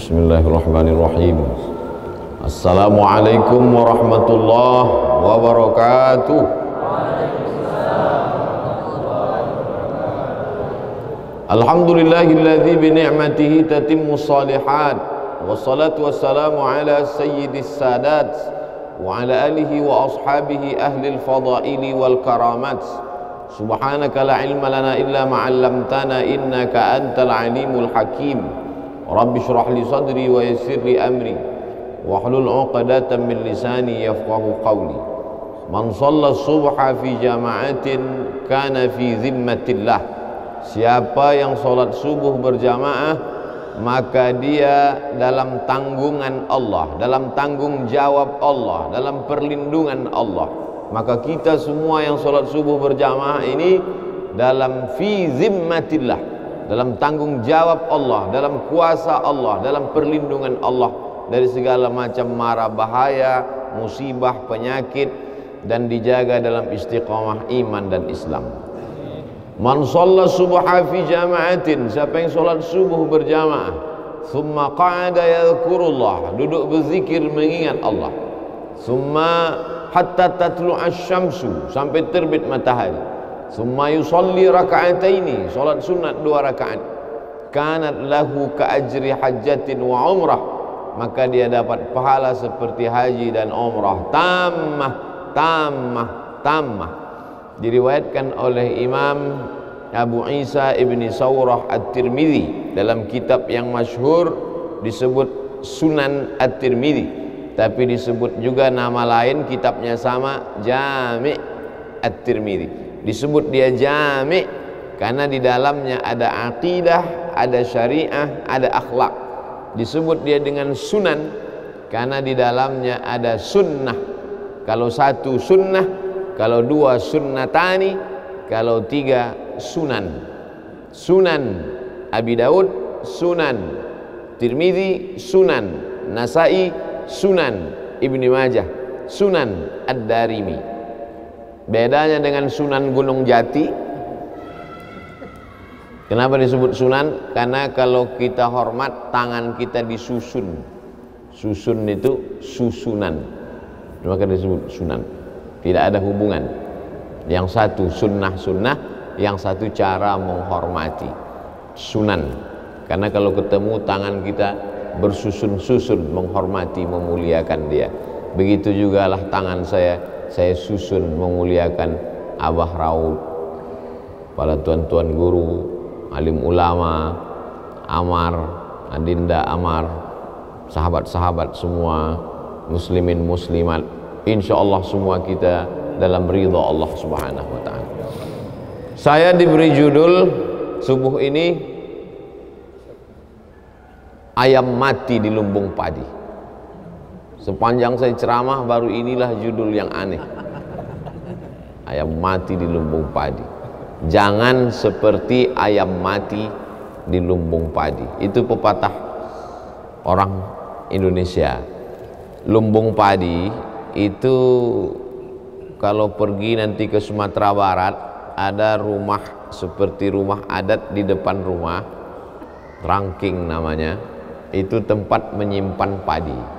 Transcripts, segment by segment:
Bismillahirrahmanirrahim. Assalamualaikum warahmatullahi wabarakatuh. Alhamdulillahilladzi bi ni'matihi tatimmu shalihat. Wassalatu wassalamu ala sayyidis sadat wa ala alihi wa ashabihi ahlil fadaili wal karamat. Subhanaka la ilma lana illa ma 'allamtana innaka antal alimul hakim. Rabbi shrah li sadri wa yassir li amri wahlul 'uqdatam min lisani yafqahu qawli. Man shalla subha fi jama'atin kana fi zimmatillah. Siapa yang sholat subuh berjamaah, maka dia dalam tanggungan Allah, dalam tanggung jawab Allah, dalam perlindungan Allah. Maka kita semua yang sholat subuh berjamaah ini dalam fi zimmatillah, dalam tanggung jawab Allah, dalam kuasa Allah, dalam perlindungan Allah dari segala macam mara bahaya, musibah, penyakit, dan dijaga dalam istiqamah iman dan Islam. Man shalla subha fi jama'atin, siapa yang sholat subuh berjamaah, thumma qa'ada yadhkurullah, duduk berzikir mengingat Allah, thumma hatta tatlu'a syamsu, sampai terbit matahari, thumma yusalli raka'ataini, sholat sunat 2 rakaat, kanat lahu ka'ajri hajjatin wa umrah, maka dia dapat pahala seperti haji dan umrah, tammah. Diriwayatkan oleh Imam Abu Isa ibni Sawrah At-Tirmidzi dalam kitab yang masyhur disebut Sunan At-Tirmidzi, tapi disebut juga nama lain kitabnya sama, Jami' At-Tirmidzi. Disebut dia Jami' karena di dalamnya ada aqidah, ada syariah, ada akhlak. Disebut dia dengan Sunan karena di dalamnya ada sunnah. Kalau 1 sunnah, kalau 2 sunnatani, kalau 3 sunan. Sunan Abi Daud, Sunan Tirmidzi, Sunan Nasai, Sunan Ibni Majah, Sunan Ad-Darimi. Bedanya dengan Sunan Gunung Jati, kenapa disebut sunan? Karena kalau kita hormat, tangan kita disusun. Susun itu susunan, maka disebut sunan. Tidak ada hubungan. Yang satu sunnah, yang satu cara menghormati, sunan. Karena kalau ketemu tangan kita bersusun-susun menghormati, memuliakan dia. Begitu juga lah tangan saya susun memuliakan Abah Raud, para tuan-tuan guru, alim ulama, Amar, Adinda Amar, sahabat-sahabat semua, muslimin muslimat. Insya Allah semua kita dalam ridha Allah subhanahu wa ta'ala. Saya diberi judul subuh ini, ayam mati di lumbung padi. Sepanjang saya ceramah baru inilah judul yang aneh, ayam mati di lumbung padi. Jangan seperti ayam mati di lumbung padi. Itu pepatah orang Indonesia. Lumbung padi itu kalau pergi nanti ke Sumatera Barat, ada rumah seperti rumah adat di depan rumah, rangking namanya, itu tempat menyimpan padi.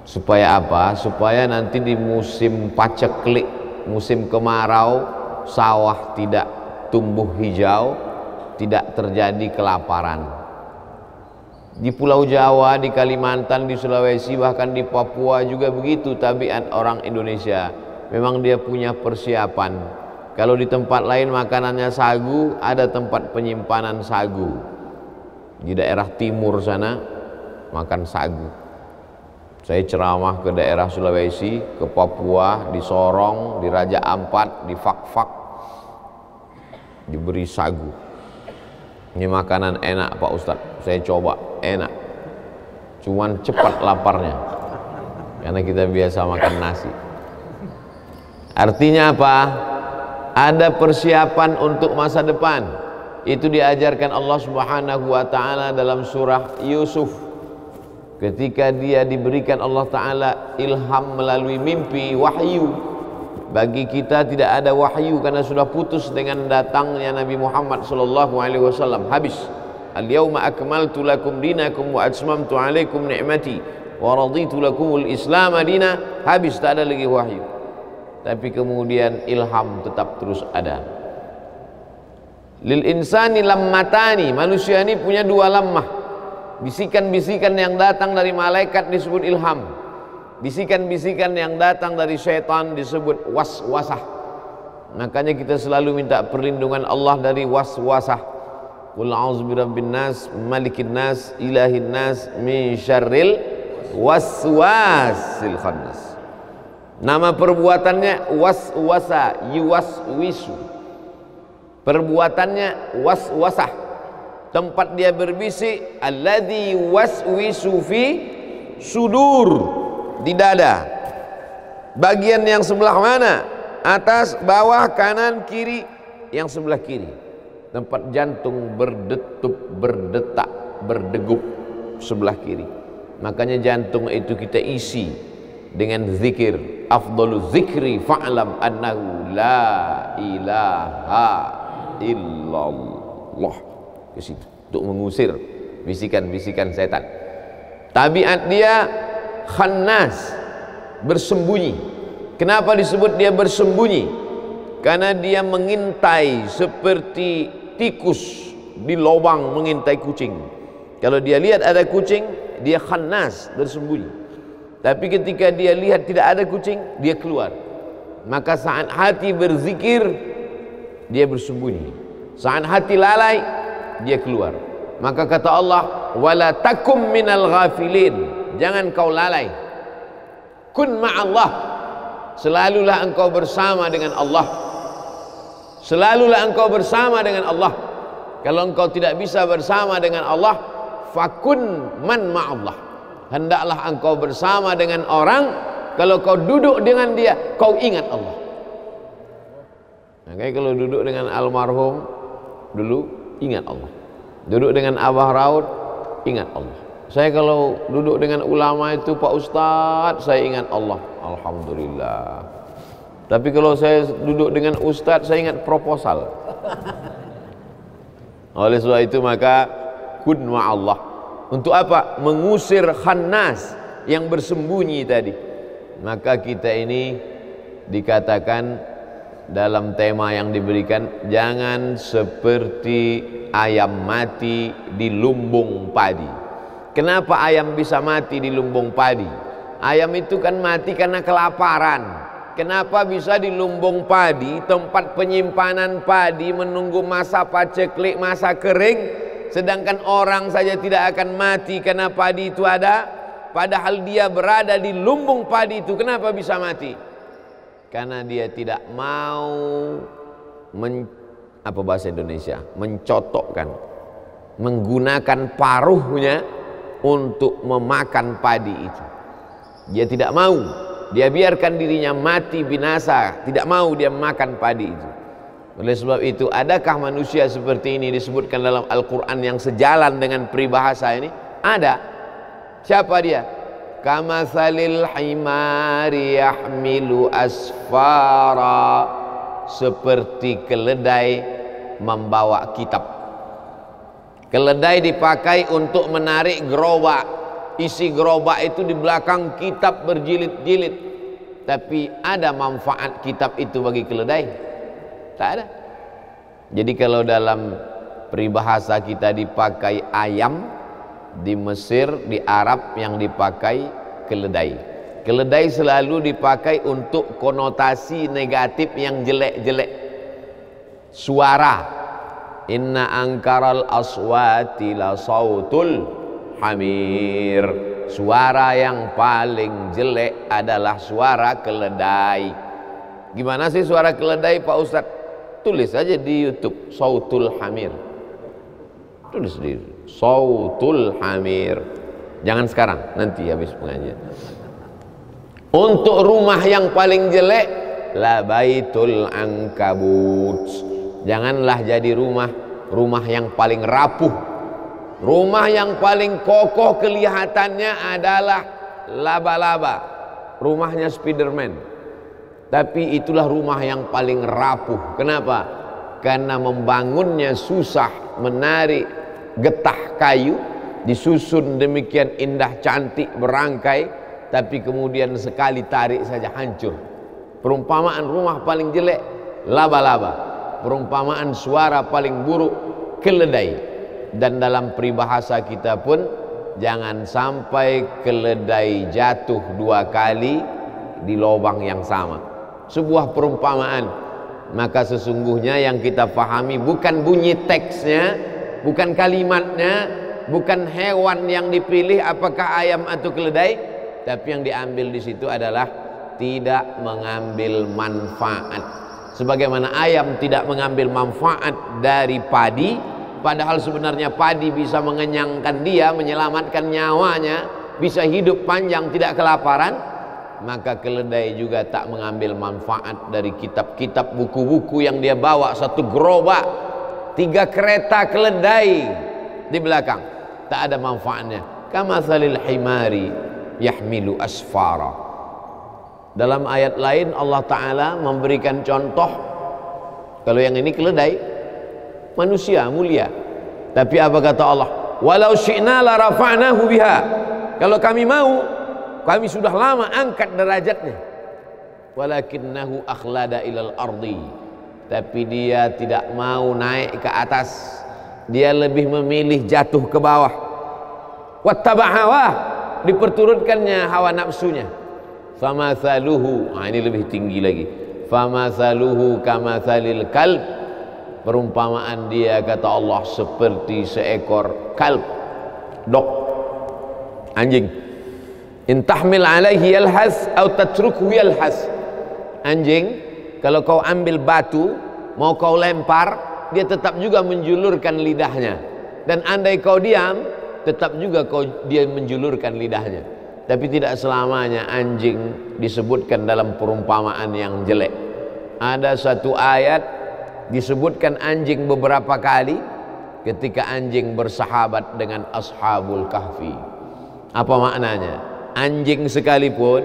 Supaya apa? Supaya nanti di musim paceklik, musim kemarau, sawah tidak tumbuh hijau, tidak terjadi kelaparan. Di Pulau Jawa, di Kalimantan, di Sulawesi, bahkan di Papua juga begitu tabiat orang Indonesia. Memang dia punya persiapan. Kalau di tempat lain makanannya sagu, ada tempat penyimpanan sagu. Di daerah timur sana makan sagu. Saya ceramah ke daerah Sulawesi, ke Papua, di Sorong, di Raja Ampat, di Fak-Fak, diberi sagu. Ini makanan enak Pak Ustadz, saya coba, enak, cuman cepat laparnya karena kita biasa makan nasi. Artinya apa? Ada persiapan untuk masa depan. Itu diajarkan Allah subhanahu wa ta'ala dalam surah Yusuf, ketika dia diberikan Allah ta'ala ilham melalui mimpi, wahyu. Bagi kita tidak ada wahyu karena sudah putus dengan datangnya Nabi Muhammad SAW. Habis Al-yauma akmaltu lakum dinakum wa atmamtu alaikum ni'mati wa raditu lakumul Islam madina. Habis, tak ada lagi wahyu. Tapi kemudian ilham tetap terus ada. Lil insani lammatani, manusia ini punya dua lammah. Bisikan-bisikan yang datang dari malaikat disebut ilham. Bisikan-bisikan yang datang dari syaitan disebut waswasah. Makanya kita selalu minta perlindungan Allah dari waswasah. Qul a'udzu birabbin nas, malikin nas, ilahin nas, min syarril waswasil khannas. Nama perbuatannya waswasa, yuwaswisu. Perbuatannya waswasah. Tempat dia berbisik, alladzi waswisu fi sudur, di dada. Bagian yang sebelah mana? Atas, bawah, kanan, kiri. Yang sebelah kiri. Tempat jantung berdetup, berdetak, berdegup sebelah kiri. Makanya jantung itu kita isi dengan zikir. Afdalu zikri fa'lam annahu la ilaha illallah. Ke situ untuk mengusir bisikan-bisikan setan. Tabiat dia khannas, bersembunyi. Kenapa disebut dia bersembunyi? Karena dia mengintai seperti tikus di lubang mengintai kucing. Kalau dia lihat ada kucing, dia khannas, bersembunyi. Tapi ketika dia lihat tidak ada kucing, dia keluar. Maka saat hati berzikir, dia bersembunyi. Saat hati lalai, dia keluar. Maka kata Allah, wala takum minal ghafilin, jangan kau lalai. Kun ma'allah, selalulah engkau bersama dengan Allah. Selalulah engkau bersama dengan Allah. Kalau engkau tidak bisa bersama dengan Allah, fakun man ma'allah, hendaklah engkau bersama dengan orang. Kalau kau duduk dengan dia, kau ingat Allah. Makanya kalau duduk dengan almarhum dulu, ingat Allah. Duduk dengan Abah Raud, ingat Allah. Saya kalau duduk dengan ulama itu, Pak Ustadz, saya ingat Allah. Alhamdulillah. Tapi kalau saya duduk dengan Ustadz, saya ingat proposal. Oleh sebab itu maka kun ma'allah. Untuk apa? Mengusir khannas yang bersembunyi tadi. Maka kita ini dikatakan dalam tema yang diberikan, jangan seperti ayam mati di lumbung padi. Kenapa ayam bisa mati di lumbung padi? Ayam itu kan mati karena kelaparan. Kenapa bisa di lumbung padi, tempat penyimpanan padi, menunggu masa paceklik, masa kering, sedangkan orang saja tidak akan mati karena padi itu ada, padahal dia berada di lumbung padi itu. Kenapa bisa mati? Karena dia tidak mau apa bahasa Indonesia, mencotokkan, menggunakan paruhnya untuk memakan padi itu. Dia tidak mau, dia biarkan dirinya mati binasa, tidak mau dia makan padi itu. Oleh sebab itu, adakah manusia seperti ini disebutkan dalam Al-Quran yang sejalan dengan peribahasa ini? Ada. Siapa dia? Kamatsalil himari yahmilu asfara, seperti keledai membawa kitab. Keledai dipakai untuk menarik gerobak. Isi gerobak itu di belakang kitab berjilid-jilid. Tapi ada manfaat kitab itu bagi keledai? Tak ada. Jadi kalau dalam peribahasa kita dipakai ayam, di Mesir, di Arab yang dipakai keledai. Keledai selalu dipakai untuk konotasi negatif yang jelek-jelek. Suara. Inna angkaral aswati la sautul hamir. Suara yang paling jelek adalah suara keledai. Gimana sih suara keledai, Pak Ustadz? Tulis aja di YouTube, sautul hamir. Tulis di sautul hamir. Jangan sekarang, nanti habis pengajian. Untuk rumah yang paling jelek, la baitul ankabut. Janganlah jadi rumah yang paling rapuh. Rumah yang paling kokoh kelihatannya adalah laba-laba. Rumahnya Spiderman. Tapi itulah rumah yang paling rapuh. Kenapa? Karena membangunnya susah, menarik getah kayu, disusun demikian indah cantik berangkai, tapi kemudian sekali tarik saja hancur. Perumpamaan rumah paling jelek laba-laba, perumpamaan suara paling buruk keledai. Dan dalam peribahasa kita pun, jangan sampai keledai jatuh 2 kali di lubang yang sama. Sebuah perumpamaan. Maka sesungguhnya yang kita pahami bukan bunyi teksnya, bukan kalimatnya, bukan hewan yang dipilih apakah ayam atau keledai, tapi yang diambil di situ adalah tidak mengambil manfaat. Sebagaimana ayam tidak mengambil manfaat dari padi, padahal sebenarnya padi bisa mengenyangkan dia, menyelamatkan nyawanya, bisa hidup panjang tidak kelaparan, maka keledai juga tak mengambil manfaat dari kitab-kitab, buku-buku yang dia bawa. 1 gerobak, 3 kereta keledai di belakang, tak ada manfaatnya. Kamatsalil himari yahmilu asfara. Dalam ayat lain Allah Ta'ala memberikan contoh, kalau yang ini keledai, manusia mulia, tapi apa kata Allah? Walau syi'na la rafa'nahu biha. Kalau kami mau, kami sudah lama angkat derajatnya. Walakinnahu akhlada ilal ardi. Tapi dia tidak mau naik ke atas, dia lebih memilih jatuh ke bawah. Wattaba' hawah, diperturutkannya hawa nafsunya. Famathaluhu, ini lebih tinggi lagi. Famathaluhu kamathalil kalb. Perumpamaan dia kata Allah seperti seekor kalb, dog, anjing. Intahmil alaihi yalhas atau tatrukhu yalhas. Anjing, kalau kau ambil batu mau kau lempar, dia tetap juga menjulurkan lidahnya. Dan andai kau diam, tetap juga dia menjulurkan lidahnya. Tapi tidak selamanya anjing disebutkan dalam perumpamaan yang jelek. Ada satu ayat disebutkan anjing beberapa kali ketika anjing bersahabat dengan ashabul kahfi. Apa maknanya? Anjing sekalipun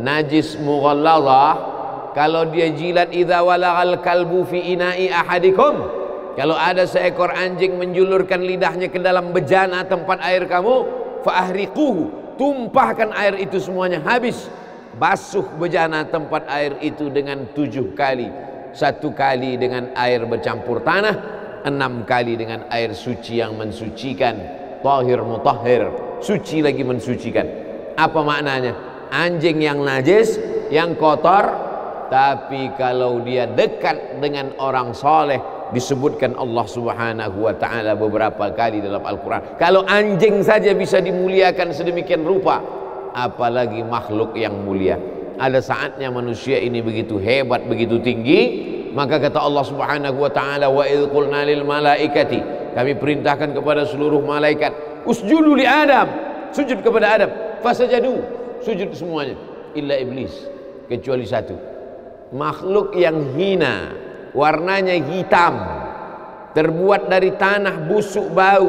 najis mughalladhah, kalau dia jilat, idza walagal kalbu fi ina'i ahadikum, kalau ada seekor anjing menjulurkan lidahnya ke dalam bejana tempat air kamu, fa ahriquhu, tumpahkan air itu semuanya habis. Basuh bejana tempat air itu dengan 7 kali. 1 kali dengan air bercampur tanah, 6 kali dengan air suci yang mensucikan. Tahir mutahhir, suci lagi mensucikan. Apa maknanya? Anjing yang najis, yang kotor, tapi kalau dia dekat dengan orang soleh, disebutkan Allah Subhanahu wa ta'ala beberapa kali dalam Al-Quran. Kalau anjing saja bisa dimuliakan sedemikian rupa, apalagi makhluk yang mulia. Ada saatnya manusia ini begitu hebat, begitu tinggi, maka kata Allah Subhanahu wa ta'ala, wa idh qulna lil malaikati, kami perintahkan kepada seluruh malaikat, usjudu li Adam, sujud kepada Adam, fasajadu, sujud semuanya, illa iblis, kecuali 1 makhluk yang hina, warnanya hitam, terbuat dari tanah busuk bau,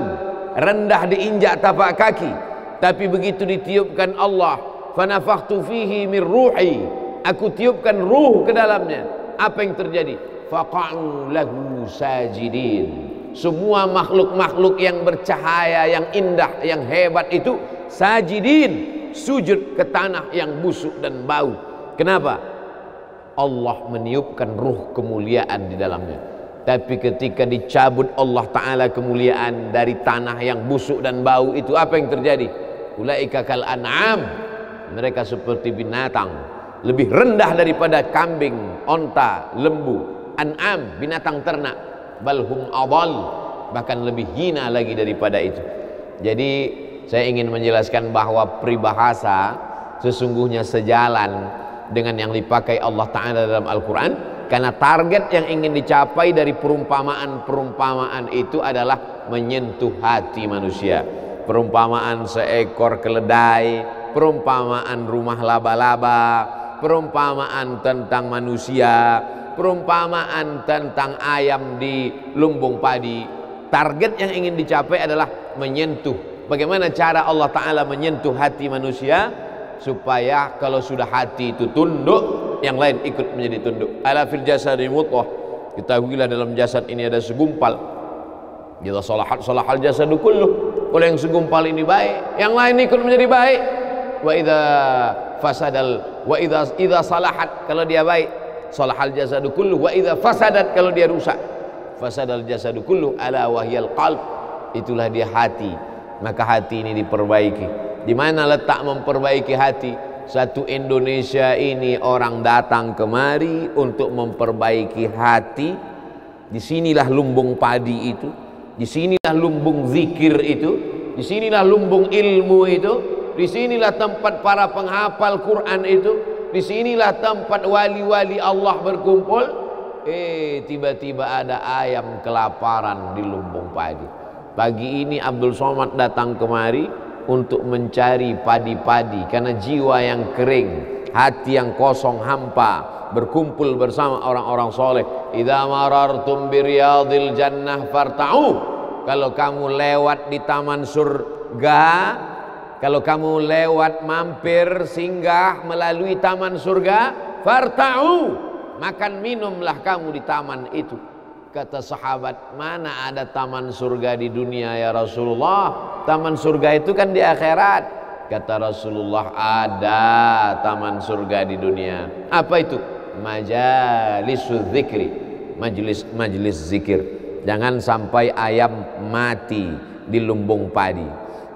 rendah diinjak tapak kaki, tapi begitu ditiupkan Allah, fanafakhtu fihi min ruhi, aku tiupkan ruh ke dalamnya, apa yang terjadi? Faqa'u lahu sajidin. Semua makhluk-makhluk yang bercahaya, yang indah, yang hebat itu sajidin, sujud ke tanah yang busuk dan bau. Kenapa? Allah meniupkan ruh kemuliaan di dalamnya. Tapi ketika dicabut Allah Ta'ala kemuliaan dari tanah yang busuk dan bau itu, apa yang terjadi? Ulaika kal an'am, mereka seperti binatang, lebih rendah daripada kambing, onta, lembu. An'am, binatang ternak. Balhum adal, bahkan lebih hina lagi daripada itu. Jadi saya ingin menjelaskan bahwa peribahasa sesungguhnya sejalan dengan yang dipakai Allah Ta'ala dalam Al-Quran, karena target yang ingin dicapai dari perumpamaan-perumpamaan itu adalah menyentuh hati manusia. Perumpamaan seekor keledai, perumpamaan rumah laba-laba, perumpamaan tentang manusia, perumpamaan tentang ayam di lumbung padi. Target yang ingin dicapai adalah menyentuh. Bagaimana cara Allah Ta'ala menyentuh hati manusia supaya kalau sudah hati itu tunduk, yang lain ikut menjadi tunduk. Ala fil jasadi mudghah, ketahuilah dalam jasad ini ada segumpal Jika salahal jasadu kulluh, kalau yang segumpal ini baik, yang lain ikut menjadi baik. Wa idza salahat, kalau dia baik, salahal jasadu kulluh. Wa idza fasadat, kalau dia rusak, fasadal jasadu kulluh, ala wahyal qalb, itulah dia hati. Maka hati ini diperbaiki. Di mana letak memperbaiki hati? Satu Indonesia ini orang datang kemari untuk memperbaiki hati. Disinilah lumbung padi itu, disinilah lumbung zikir itu, disinilah lumbung ilmu itu, disinilah tempat para penghafal Quran itu, disinilah tempat wali-wali Allah berkumpul. Tiba-tiba ada ayam kelaparan di lumbung padi. Pagi ini Abdul Somad datang kemari untuk mencari padi-padi, karena jiwa yang kering, hati yang kosong hampa, berkumpul bersama orang-orang soleh. Idza marartum biriyadil jannah farta'u, kalau kamu lewat di taman surga, kalau kamu lewat mampir singgah melalui taman surga, farta'u, makan minumlah kamu di taman itu. Kata sahabat, mana ada taman surga di dunia ya Rasulullah? Taman surga itu kan di akhirat. Kata Rasulullah, ada taman surga di dunia. Apa itu? Majalisul zikri, majelis zikir. Jangan sampai ayam mati di lumbung padi.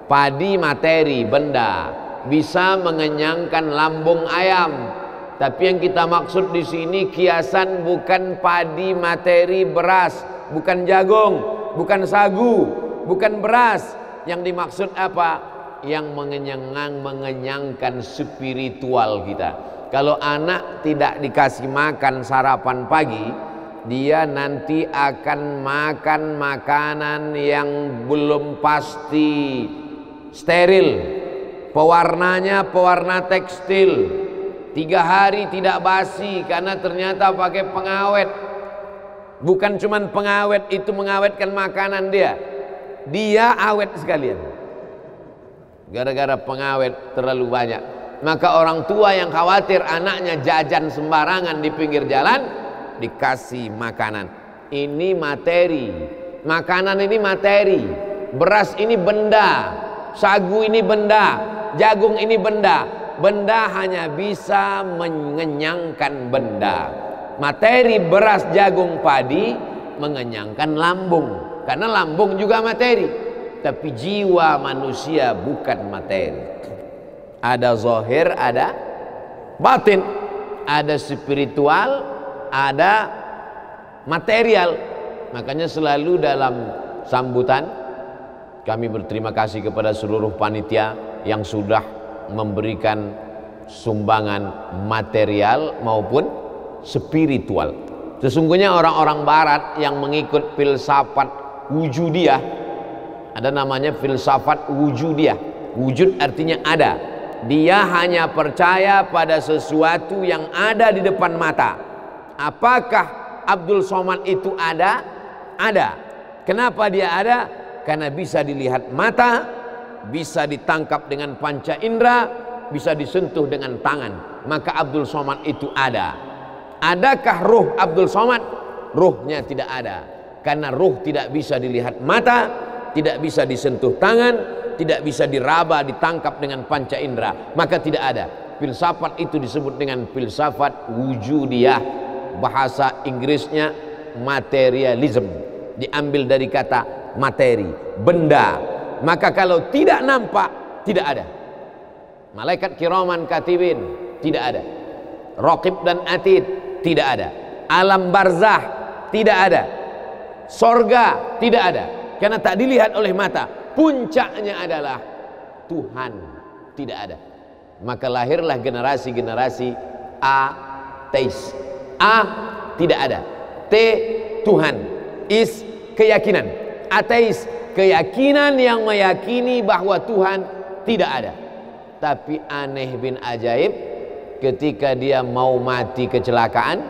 Padi materi, benda, bisa mengenyangkan lambung ayam. Tapi yang kita maksud di sini kiasan bukan padi materi beras, bukan jagung, bukan sagu, bukan beras. Yang dimaksud apa? Yang mengenyangkan spiritual kita. Kalau anak tidak dikasih makan sarapan pagi, dia nanti akan makan makanan yang belum pasti, steril, pewarnanya pewarna tekstil. 3 hari tidak basi karena ternyata pakai pengawet. Bukan cuman pengawet itu mengawetkan makanan dia awet sekalian gara-gara pengawet terlalu banyak. Maka orang tua yang khawatir anaknya jajan sembarangan di pinggir jalan, dikasih makanan. Ini materi, makanan ini materi, beras ini benda, sagu ini benda, jagung ini benda. Benda hanya bisa mengenyangkan benda. Materi beras, jagung, padi mengenyangkan lambung, karena lambung juga materi. Tapi jiwa manusia bukan materi. Ada zahir, ada batin, ada spiritual, ada material. Makanya selalu dalam sambutan kami berterima kasih kepada seluruh panitia yang sudah memberikan sumbangan material maupun spiritual. Sesungguhnya orang-orang barat yang mengikut filsafat wujudiyah, ada namanya filsafat wujudiyah. Wujud artinya ada. Dia hanya percaya pada sesuatu yang ada di depan mata. Apakah Abdul Somad itu ada? Ada. Kenapa dia ada? Karena bisa dilihat mata, bisa ditangkap dengan panca indera, bisa disentuh dengan tangan. Maka Abdul Somad itu ada. Adakah ruh Abdul Somad? Ruhnya tidak ada. Karena ruh tidak bisa dilihat mata, tidak bisa disentuh tangan, tidak bisa diraba, ditangkap dengan panca indera. Maka tidak ada. Filsafat itu disebut dengan filsafat wujudiyah. Bahasa Inggrisnya materialism. Diambil dari kata materi, benda. Maka kalau tidak nampak, tidak ada. Malaikat kiraman katibin, tidak ada. Raqib dan atid, tidak ada. Alam barzah, tidak ada. Sorga, tidak ada. Karena tak dilihat oleh mata. Puncaknya adalah Tuhan, tidak ada. Maka lahirlah generasi-generasi ateis. A, tidak ada. T, Tuhan. Is, keyakinan. Ateis, keyakinan yang meyakini bahwa Tuhan tidak ada. Tapi aneh bin ajaib, ketika dia mau mati kecelakaan,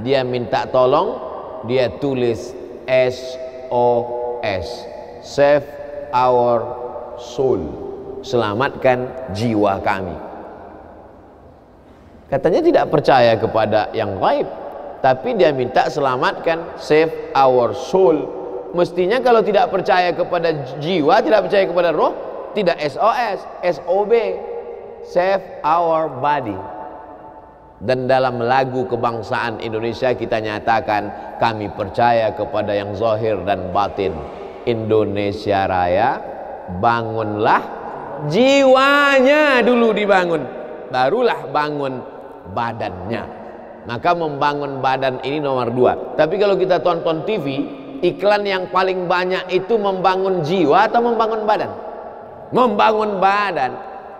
dia minta tolong, dia tulis SOS, save our soul, selamatkan jiwa kami. Katanya tidak percaya kepada yang gaib, tapi dia minta selamatkan, save our soul, Mestinya kalau tidak percaya kepada jiwa, tidak percaya kepada roh, tidak SOS, SOB, save our body. Dan dalam lagu kebangsaan Indonesia kita nyatakan kami percaya kepada yang zahir dan batin. Indonesia Raya, bangunlah jiwanya dulu dibangun, barulah bangun badannya. Maka membangun badan ini nomor 2. Tapi kalau kita tonton TV, iklan yang paling banyak itu membangun jiwa atau membangun badan? Membangun badan.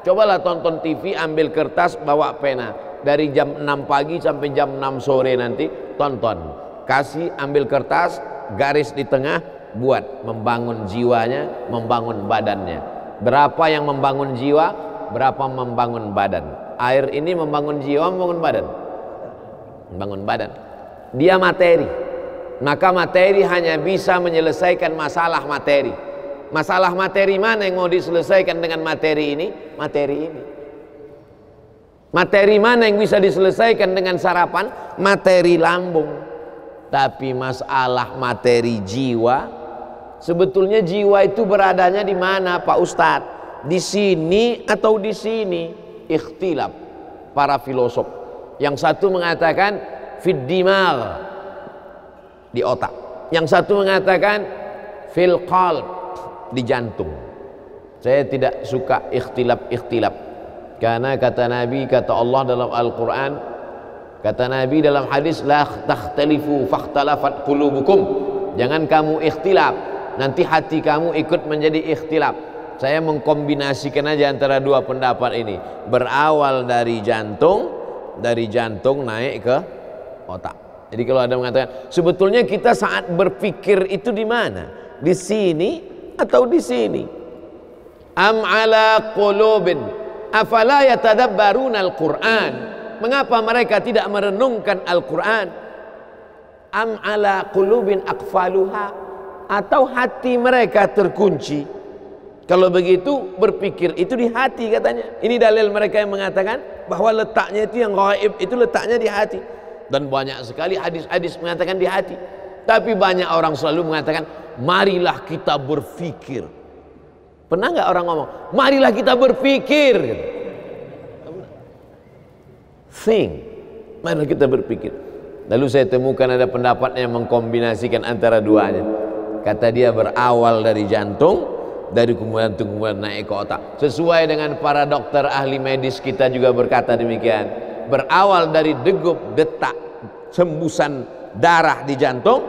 Cobalah tonton TV, ambil kertas, bawa pena. Dari jam 6 pagi sampai jam 6 sore nanti tonton. Kasih ambil kertas, garis di tengah, buat membangun jiwanya, membangun badannya. Berapa yang membangun jiwa, berapa membangun badan. Air ini membangun jiwa, membangun badan. Membangun badan. Dia materi. Maka materi hanya bisa menyelesaikan masalah materi. Masalah materi mana yang mau diselesaikan dengan materi ini? Materi ini. Materi mana yang bisa diselesaikan dengan sarapan? Materi lambung. Tapi masalah materi jiwa, sebetulnya jiwa itu beradanya di mana, Pak Ustadz? Di sini atau di sini? Ikhtilaf para filosof. Yang satu mengatakan fid dimal, di otak. Yang satu mengatakan fil qalb, di jantung. Saya tidak suka ikhtilaf. Karena kata Nabi, kata Allah dalam Al-Quran, kata Nabi dalam hadis, la takhtalifu fakhtalafat qulubukum. Jangan kamu ikhtilaf, nanti hati kamu ikut menjadi ikhtilaf. Saya mengkombinasikan aja antara dua pendapat ini. Berawal dari jantung naik ke otak. Jadi kalau ada mengatakan, sebetulnya kita saat berpikir itu di mana? Di sini atau di sini? Am ala qulubin afala yatadabbaruna al-Qur'an. Mengapa mereka tidak merenungkan Al-Quran? Am ala qulubin aqfaluha, atau hati mereka terkunci? Kalau begitu berpikir itu di hati katanya. Ini dalil mereka yang mengatakan bahwa letaknya itu yang gaib itu letaknya di hati. Dan banyak sekali hadis-hadis mengatakan di hati. Tapi banyak orang selalu mengatakan marilah kita berpikir. Pernah nggak orang ngomong marilah kita berpikir? Think, marilah kita berpikir. Lalu saya temukan ada pendapat yang mengkombinasikan antara duanya. Kata dia berawal dari jantung, dari kemudian naik ke otak. Sesuai dengan para dokter ahli medis kita juga berkata demikian. Berawal dari degup, detak, hembusan darah di jantung,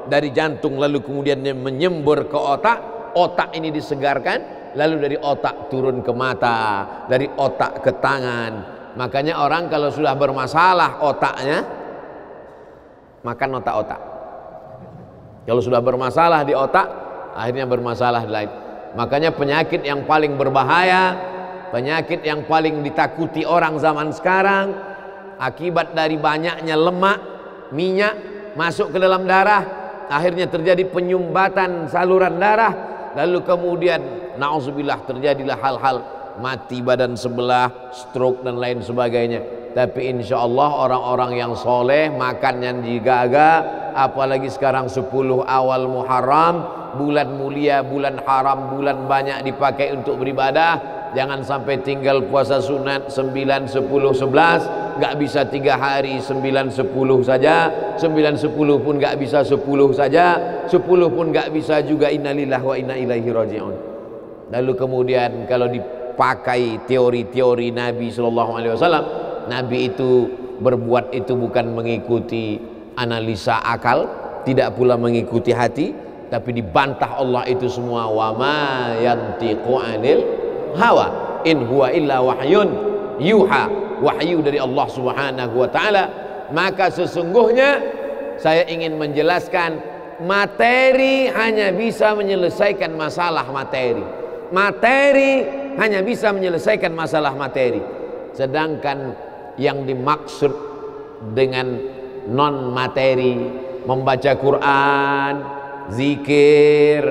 dari jantung lalu kemudian menyembur ke otak. Otak ini disegarkan, lalu dari otak turun ke mata, dari otak ke tangan. Makanya orang kalau sudah bermasalah otaknya, makan otak-otak. Kalau sudah bermasalah di otak, akhirnya bermasalah di lain. Makanya penyakit yang paling berbahaya, penyakit yang paling ditakuti orang zaman sekarang, akibat dari banyaknya lemak, minyak masuk ke dalam darah, akhirnya terjadi penyumbatan saluran darah, lalu kemudian na'udzubillah terjadilah hal-hal mati badan sebelah, stroke dan lain sebagainya. Tapi insya Allah orang-orang yang soleh makan yang digaga, apalagi sekarang 10 awal Muharram, bulan mulia, bulan haram, bulan banyak dipakai untuk beribadah. Jangan sampai tinggal puasa sunat 9, 10, 11, nggak bisa 3 hari 9, 10 saja, 9, 10 pun nggak bisa 10 saja, 10 pun nggak bisa juga. Innalillahi wa inna ilaihi raji'un. Lalu kemudian kalau dipakai teori-teori Nabi SAW, Nabi itu berbuat itu bukan mengikuti analisa akal, tidak pula mengikuti hati, tapi dibantah Allah itu semua. Wa ma yantiqu anil hawa in huwa illa wahyun yuha, wahyu dari Allah Subhanahu wa taala. Maka sesungguhnya saya ingin menjelaskan, materi hanya bisa menyelesaikan masalah materi. Materi hanya bisa menyelesaikan masalah materi. Sedangkan yang dimaksud dengan non materi, membaca Quran, zikir,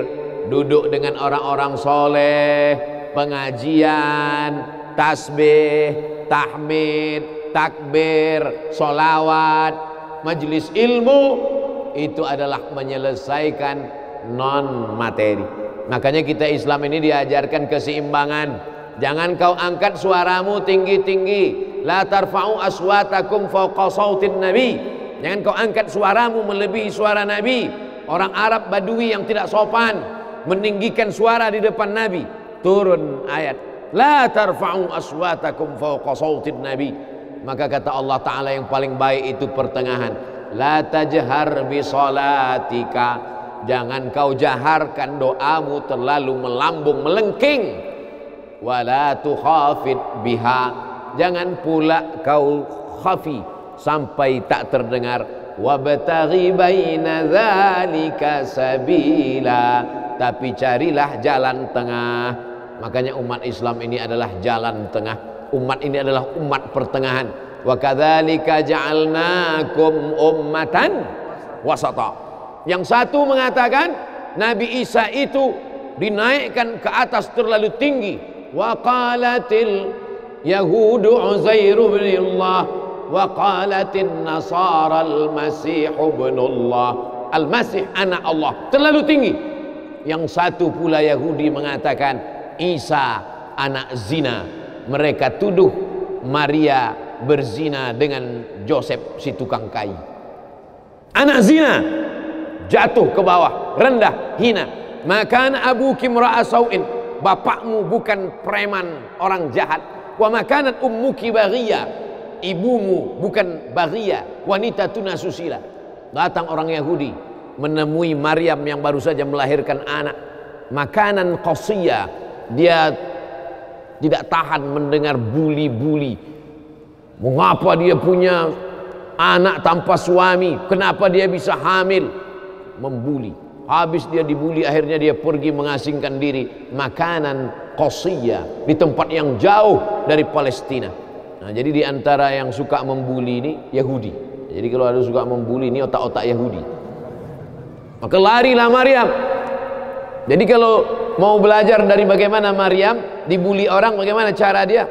duduk dengan orang-orang soleh, pengajian, tasbih, tahmid, takbir, solawat, majelis ilmu, itu adalah menyelesaikan non materi. Makanya kita Islam ini diajarkan keseimbangan. Jangan kau angkat suaramu tinggi-tinggi. La tarfa'u aswatakum fawqa sautin nabi. Jangan kau angkat suaramu melebihi suara Nabi. Orang Arab Badui yang tidak sopan meninggikan suara di depan Nabi. Turun ayat, la tarfa'u aswatakum fawqa sautin nabi. Maka kata Allah Ta'ala yang paling baik itu pertengahan. La tajhar bi salatika. Jangan kau jaharkan doamu terlalu melambung melengking. Wala tukhafid biha. Jangan pula kau khafi sampai tak terdengar. Wabtaghi baina dzalika sabila. Tapi carilah jalan tengah. Makanya umat Islam ini adalah jalan tengah. Umat ini adalah umat pertengahan. Wa kadzalika ja'alnakum ummatan wasata. Yang satu mengatakan Nabi Isa itu dinaikkan ke atas terlalu tinggi. Wa qalatil yahudu Uzair bin Allah wa qalatin nasara al-masih ibn Allah. Al-Masih anak Allah, terlalu tinggi. Yang satu pula Yahudi mengatakan Isa anak zina. Mereka tuduh Maria berzina dengan Joseph si tukang kayu. Anak zina, jatuh ke bawah, rendah, hina. Maka abuki imra'a sau'in. Bapakmu bukan preman, orang jahat. Wa makanat ummuki baghiya. Ibumu bukan baghiya, wanita tunasusila. Datang orang Yahudi menemui Maryam yang baru saja melahirkan anak. Makanan qasiyah. Dia tidak tahan mendengar buli-buli. Mengapa dia punya anak tanpa suami? Kenapa dia bisa hamil? Membuli. Habis dia dibuli, akhirnya dia pergi mengasingkan diri. Makanan qasiyah di tempat yang jauh dari Palestina. Nah, jadi di antara yang suka membuli ini Yahudi. Jadi kalau ada suka membuli ini otak-otak Yahudi. Maka larilah Maryam. Jadi kalau mau belajar dari bagaimana Maryam dibuli orang, bagaimana cara dia,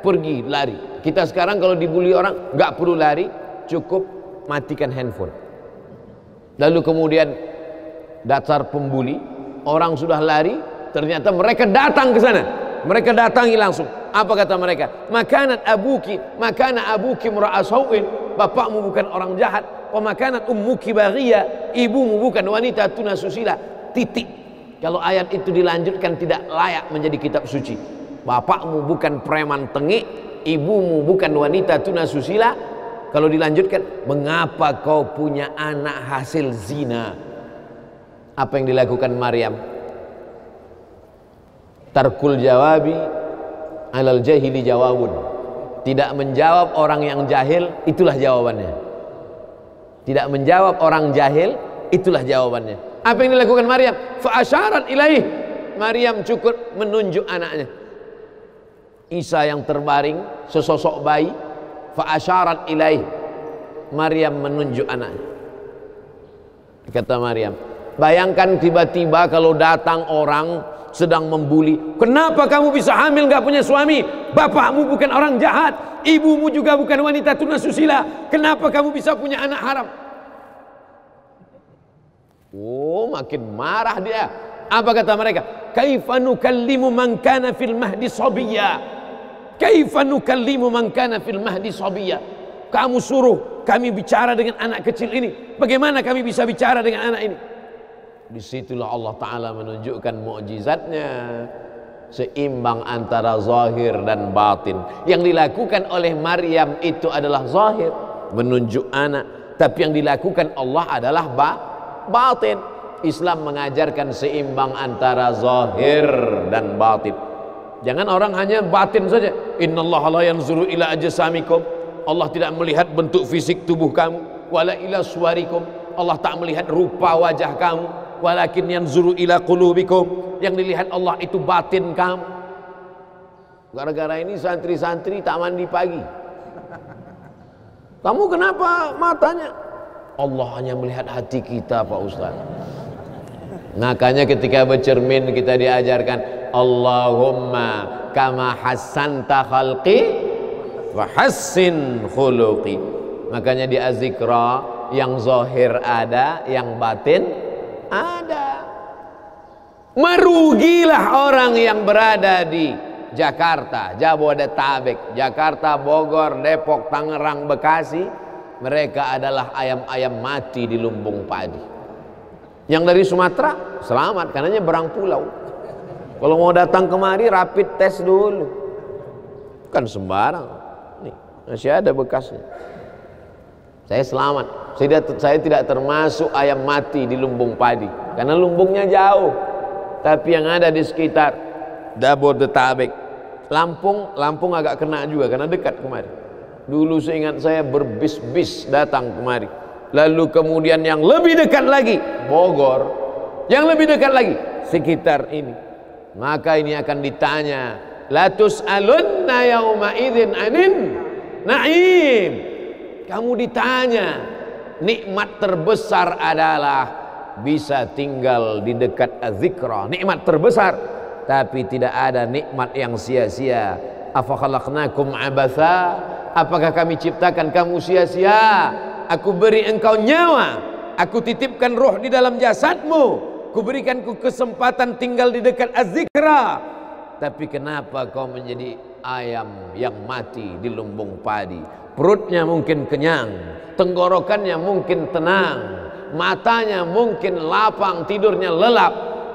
pergi lari. Kita sekarang kalau dibuli orang nggak perlu lari, cukup matikan handphone. Lalu kemudian dasar pembuli, orang sudah lari, ternyata mereka datang ke sana. Mereka datangi langsung. Apa kata mereka? Makanat abuki imra'a sau'in. Bapakmu bukan orang jahat. Wa makanat ummuki baghiya. Ibumu bukan wanita tunasusila. Titik. Kalau ayat itu dilanjutkan tidak layak menjadi kitab suci. Bapakmu bukan preman tengik, ibumu bukan wanita tunasusila. Kalau dilanjutkan, mengapa kau punya anak hasil zina? Apa yang dilakukan Maryam? Tarkul jawabi alal jahili jawabun. Tidak menjawab orang yang jahil, itulah jawabannya. Tidak menjawab orang jahil, itulah jawabannya. Apa yang dilakukan Maryam? Fa asyarat ilaih. Maryam cukup menunjuk anaknya. Isa yang terbaring, sesosok bayi. Fa asyarat ilaih. Maryam menunjuk anaknya. Kata Maryam, bayangkan tiba-tiba kalau datang orang sedang membuli. Kenapa kamu bisa hamil gak punya suami? Bapakmu bukan orang jahat, ibumu juga bukan wanita tunasusila. Kenapa kamu bisa punya anak haram? Oh, makin marah dia. Apa kata mereka? Kaifa nukallimu man kana fil mahdi sabiyya? Kaifa nukallimu man kana fil mahdi sabiyya? Kamu suruh kami bicara dengan anak kecil ini. Bagaimana kami bisa bicara dengan anak ini? Disitulah Allah Ta'ala menunjukkan mukjizatnya, seimbang antara zahir dan batin. Yang dilakukan oleh Maryam itu adalah zahir, menunjuk anak. Tapi yang dilakukan Allah adalah batin. Islam mengajarkan seimbang antara zahir dan batin. Jangan orang hanya batin saja. Innallaha la yanzuru ila ajsamikum. Allah tidak melihat bentuk fisik tubuh kamu. Wala ila suwarikum. Allah tak melihat rupa wajah kamu. Walakin yanzuru ila qulubikum. Yang dilihat Allah itu batin kamu. Gara-gara ini santri-santri tak mandi pagi. Kamu kenapa matanya? Allah hanya melihat hati kita, Pak Ustaz. Makanya ketika bercermin kita diajarkan Allahumma kama hassanta khalqi wa hassin khuluqi. Makanya di azikra yang zahir ada, yang batin ada. Merugilah orang yang berada di Jakarta, Jabodetabek, Jakarta, Bogor, Depok, Tangerang, Bekasi. Mereka adalah ayam-ayam mati di lumbung padi. Yang dari Sumatera selamat, karena nyebrang pulau. Kalau mau datang kemari rapid test dulu. Kan sembarang. Nih, masih ada bekasnya. Saya selamat. Saya tidak termasuk ayam mati di lumbung padi, karena lumbungnya jauh. Tapi yang ada di sekitar Jabodetabek, Lampung agak kena juga karena dekat kemari. Dulu seingat saya berbis-bis datang kemari. Lalu kemudian yang lebih dekat lagi Bogor, yang lebih dekat lagi sekitar ini. Maka ini akan ditanya, la tus'alunna yauma idzin anin na'im. Kamu ditanya, nikmat terbesar adalah bisa tinggal di dekat az-zikra, nikmat terbesar. Tapi tidak ada nikmat yang sia-sia. Afa khalaqnakum abatha, apakah kami ciptakan kamu sia-sia? Aku beri engkau nyawa, aku titipkan roh di dalam jasadmu, kuberikan kesempatan tinggal di dekat az-zikra. Tapi kenapa kau menjadi ayam yang mati di lumbung padi? Perutnya mungkin kenyang, tenggorokannya mungkin tenang, matanya mungkin lapang, tidurnya lelap,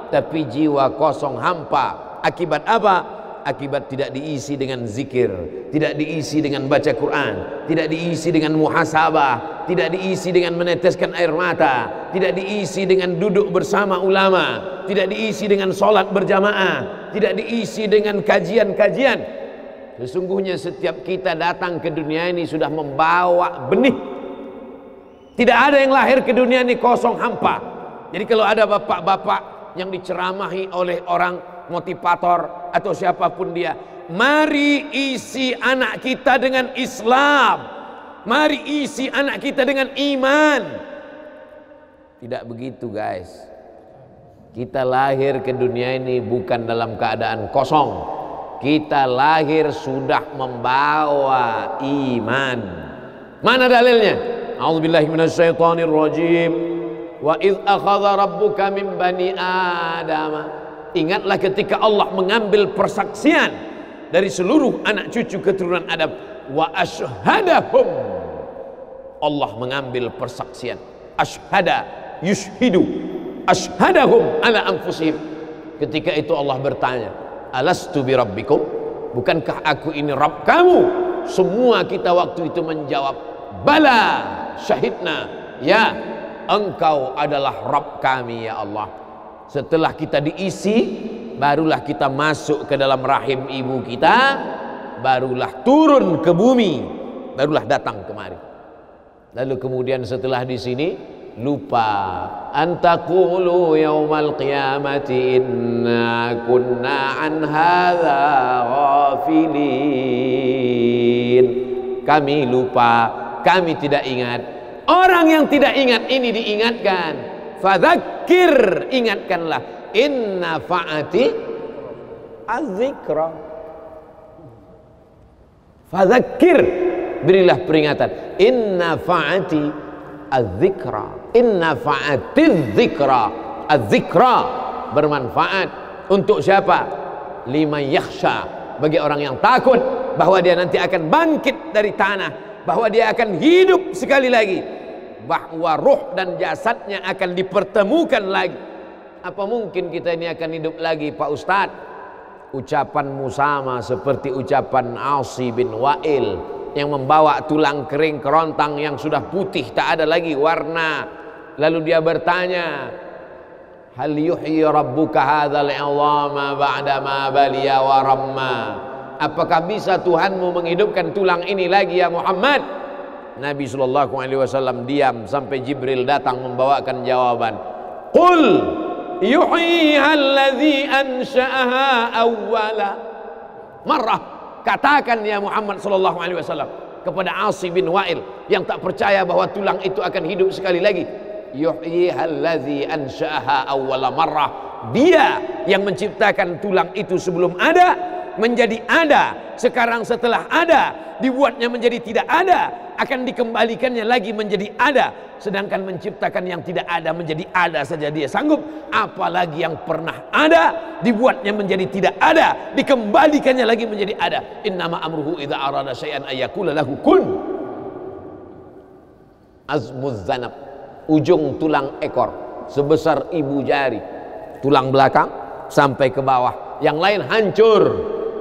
tapi jiwa kosong hampa. Akibat apa? Akibat tidak diisi dengan zikir, tidak diisi dengan baca Quran, tidak diisi dengan muhasabah, tidak diisi dengan meneteskan air mata, tidak diisi dengan duduk bersama ulama, tidak diisi dengan sholat berjamaah, tidak diisi dengan kajian-kajian. Sesungguhnya setiap kita datang ke dunia ini sudah membawa benih. Tidak ada yang lahir ke dunia ini kosong hampa. Jadi kalau ada bapak-bapak yang diceramahi oleh orang motivator atau siapapun dia, mari isi anak kita dengan Islam, mari isi anak kita dengan iman. Tidak begitu guys. Kita lahir ke dunia ini bukan dalam keadaan kosong. Kita lahir sudah membawa iman. Mana dalilnya? A'udzubillahi minasyaitonir rajim. Wa idz akhadha rabbuka min bani Adam. Ingatlah ketika Allah mengambil persaksian dari seluruh anak cucu keturunan Adam. Wa asyhadahum. Allah mengambil persaksian. Asyhada yushhidu. Asyhadahum ala anfusihim. Ketika itu Allah bertanya, alastu bi rabbikum, bukankah aku ini Rabb kamu? Semua kita waktu itu menjawab, bala syahidna, ya engkau adalah Rabb kami ya Allah. Setelah kita diisi, barulah kita masuk ke dalam rahim ibu kita, barulah turun ke bumi, barulah datang kemari. Lalu kemudian setelah di sini lupa, antaqulu yaumal qiyamati inna kunna an hadza ghafilin. Kami lupa, kami tidak ingat. Orang yang tidak ingat ini diingatkan. Fadzakir, ingatkanlah. Inna fa'ati az-zikra. Fadzakir, berilah peringatan. Inna fa'ati az-zikra. Inna fa'atiz zikra. Az-zikra bermanfaat untuk siapa? Liman yakhsha, bagi orang yang takut bahwa dia nanti akan bangkit dari tanah, bahwa dia akan hidup sekali lagi, bahwa ruh dan jasadnya akan dipertemukan lagi. Apa mungkin kita ini akan hidup lagi Pak Ustadz? Ucapanmu sama seperti ucapan Asi bin Wa'il yang membawa tulang kering kerontang yang sudah putih tak ada lagi warna. Lalu dia bertanya, hal yuhyi rabbuka hadzal 'idhama ba'da ma baliya wa ramma. Apakah bisa Tuhanmu menghidupkan tulang ini lagi ya Muhammad? Nabi sallallahu alaihi wasallam diam sampai Jibril datang membawakan jawaban. Qul yuhyiha alladhi ansha'aha awwala marrah. Katakan ya Muhammad sallallahu alaihi wasallam kepada Asi bin Wa'il yang tak percaya bahwa tulang itu akan hidup sekali lagi. Yuhyiha alladhi ansha'aha awwala marrah. Dia yang menciptakan tulang itu sebelum ada, menjadi ada. Sekarang setelah ada, dibuatnya menjadi tidak ada, akan dikembalikannya lagi menjadi ada. Sedangkan menciptakan yang tidak ada menjadi ada saja dia sanggup, apalagi yang pernah ada dibuatnya menjadi tidak ada, dikembalikannya lagi menjadi ada. Innama amruhu idza arada syai'an ayyakula lahu kun. Azmuz zanab, ujung tulang ekor sebesar ibu jari, tulang belakang sampai ke bawah, yang lain hancur.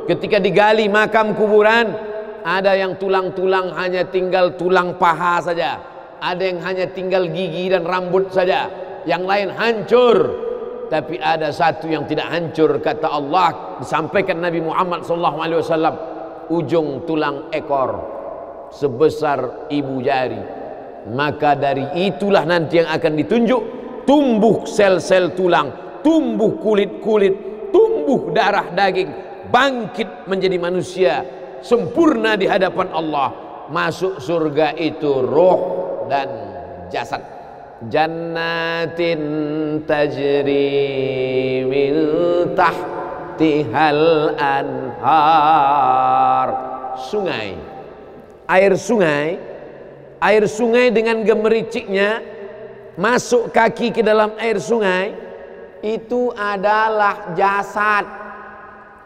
Ketika digali makam kuburan, ada yang tulang-tulang hanya tinggal tulang paha saja, ada yang hanya tinggal gigi dan rambut saja, yang lain hancur. Tapi ada satu yang tidak hancur, kata Allah, disampaikan Nabi Muhammad SAW, ujung tulang ekor sebesar ibu jari. Maka dari itulah nanti yang akan ditunjuk, tumbuh sel-sel tulang, tumbuh kulit-kulit, tumbuh darah daging, bangkit menjadi manusia sempurna di hadapan Allah. Masuk surga itu roh dan jasad. Jannatin tajri min tahtihal anhar. Sungai, air sungai dengan gemericiknya masuk kaki ke dalam air sungai, itu adalah jasad.